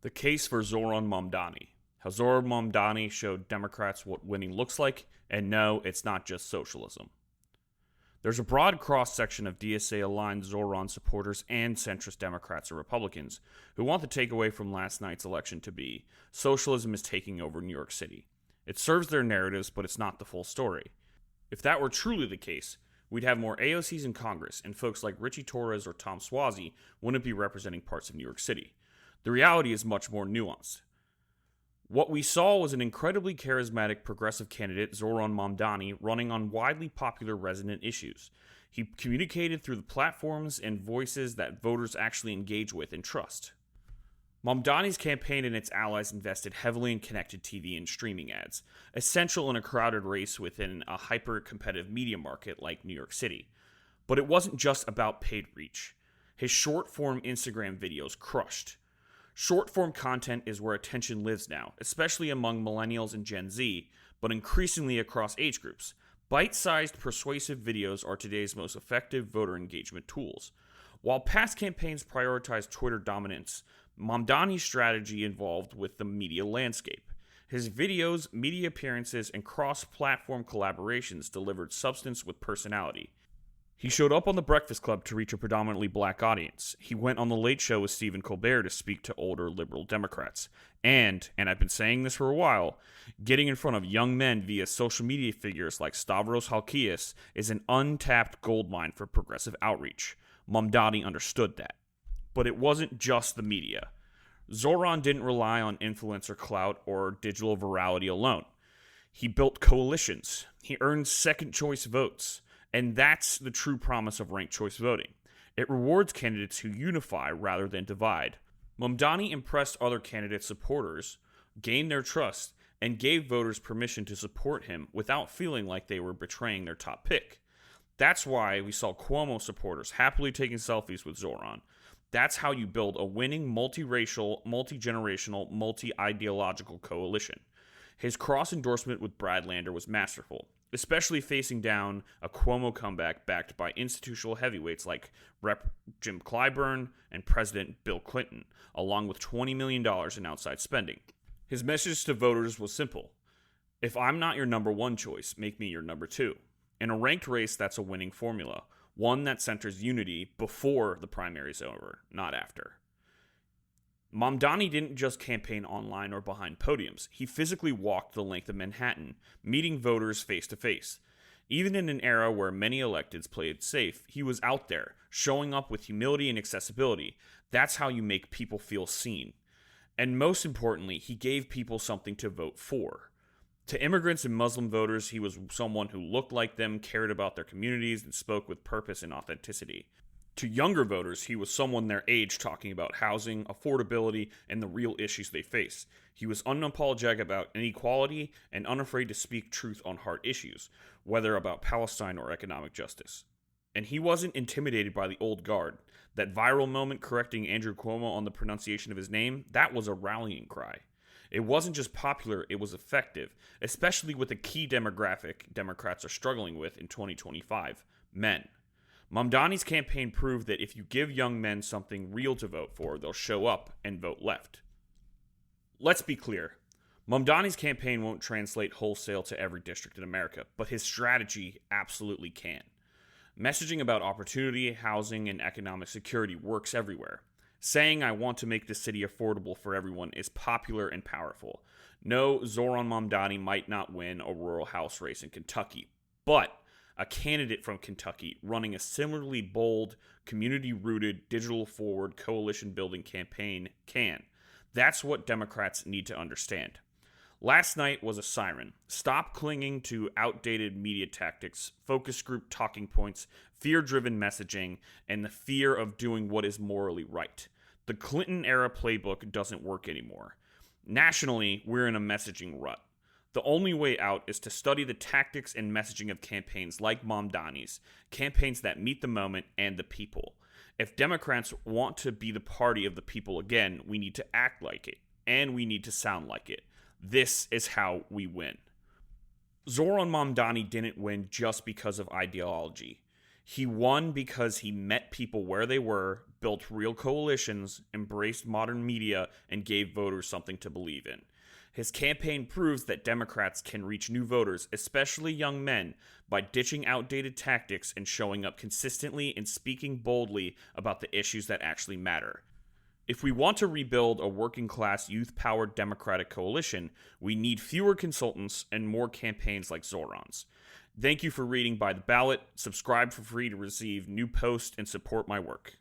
The case for Zohran Mamdani. How Zohran Mamdani showed Democrats what winning looks like, and no, it's not just socialism. There's a broad cross-section of DSA-aligned Zohran supporters and centrist Democrats and Republicans who want the takeaway from last night's election to be, socialism is taking over New York City. It serves their narratives, but it's not the full story. If that were truly the case, we'd have more AOCs in Congress, and folks like Richie Torres or Tom Suozzi wouldn't be representing parts of New York City. The reality is much more nuanced. What we saw was an incredibly charismatic progressive candidate, Zohran Mamdani, running on widely popular resident issues. He communicated through the platforms and voices that voters actually engage with and trust. Mamdani's campaign and its allies invested heavily in connected TV and streaming ads, essential in a crowded race within a hyper-competitive media market like New York City. But it wasn't just about paid reach. His short-form Instagram videos crushed. Short-form content is where attention lives now, especially among millennials and Gen Z, but increasingly across age groups. Bite-sized, persuasive videos are today's most effective voter engagement tools. While past campaigns prioritized Twitter dominance, Mamdani's strategy involved with the media landscape. His videos, media appearances, and cross-platform collaborations delivered substance with personality. He showed up on The Breakfast Club to reach a predominantly black audience. He went on The Late Show with Stephen Colbert to speak to older liberal Democrats. And I've been saying this for a while, getting in front of young men via social media figures like Stavros Halkias is an untapped goldmine for progressive outreach. Mamdani understood that. But it wasn't just the media. Zohran didn't rely on influencer clout or digital virality alone. He built coalitions. He earned second-choice votes. And that's the true promise of ranked choice voting. It rewards candidates who unify rather than divide. Mamdani impressed other candidates' supporters, gained their trust, and gave voters permission to support him without feeling like they were betraying their top pick. That's why we saw Cuomo supporters happily taking selfies with Zohran. That's how you build a winning multiracial, multi-generational, multi-ideological coalition. His cross-endorsement with Brad Lander was masterful, especially facing down a Cuomo comeback backed by institutional heavyweights like Rep. Jim Clyburn and President Bill Clinton, along with $20 million in outside spending. His message to voters was simple. If I'm not your number one choice, make me your number two. In a ranked race, that's a winning formula, one that centers unity before the primary is over, not after. Mamdani didn't just campaign online or behind podiums. He physically walked the length of Manhattan, meeting voters face to face. Even in an era where many electeds played it safe, he was out there, showing up with humility and accessibility. That's how you make people feel seen. And most importantly, he gave people something to vote for. To immigrants and Muslim voters, he was someone who looked like them, cared about their communities, and spoke with purpose and authenticity. To younger voters, he was someone their age talking about housing, affordability, and the real issues they face. He was unapologetic about inequality and unafraid to speak truth on hard issues, whether about Palestine or economic justice. And he wasn't intimidated by the old guard. That viral moment correcting Andrew Cuomo on the pronunciation of his name, that was a rallying cry. It wasn't just popular, it was effective, especially with the key demographic Democrats are struggling with in 2025, men. Mamdani's campaign proved that if you give young men something real to vote for, they'll show up and vote left. Let's be clear. Mamdani's campaign won't translate wholesale to every district in America, but his strategy absolutely can. Messaging about opportunity, housing, and economic security works everywhere. Saying I want to make the city affordable for everyone is popular and powerful. No, Zohran Mamdani might not win a rural House race in Kentucky, but a candidate from Kentucky running a similarly bold, community-rooted, digital-forward, coalition-building campaign can. That's what Democrats need to understand. Last night was a siren. Stop clinging to outdated media tactics, focus group talking points, fear-driven messaging, and the fear of doing what is morally right. The Clinton-era playbook doesn't work anymore. Nationally, we're in a messaging rut. The only way out is to study the tactics and messaging of campaigns like Mamdani's, campaigns that meet the moment and the people. If Democrats want to be the party of the people again, we need to act like it, and we need to sound like it. This is how we win. Zohran Mamdani didn't win just because of ideology. He won because he met people where they were, built real coalitions, embraced modern media, and gave voters something to believe in. His campaign proves that Democrats can reach new voters, especially young men, by ditching outdated tactics and showing up consistently and speaking boldly about the issues that actually matter. If we want to rebuild a working-class, youth-powered Democratic coalition, we need fewer consultants and more campaigns like Zohran's. Thank you for reading By the Ballot. Subscribe for free to receive new posts and support my work.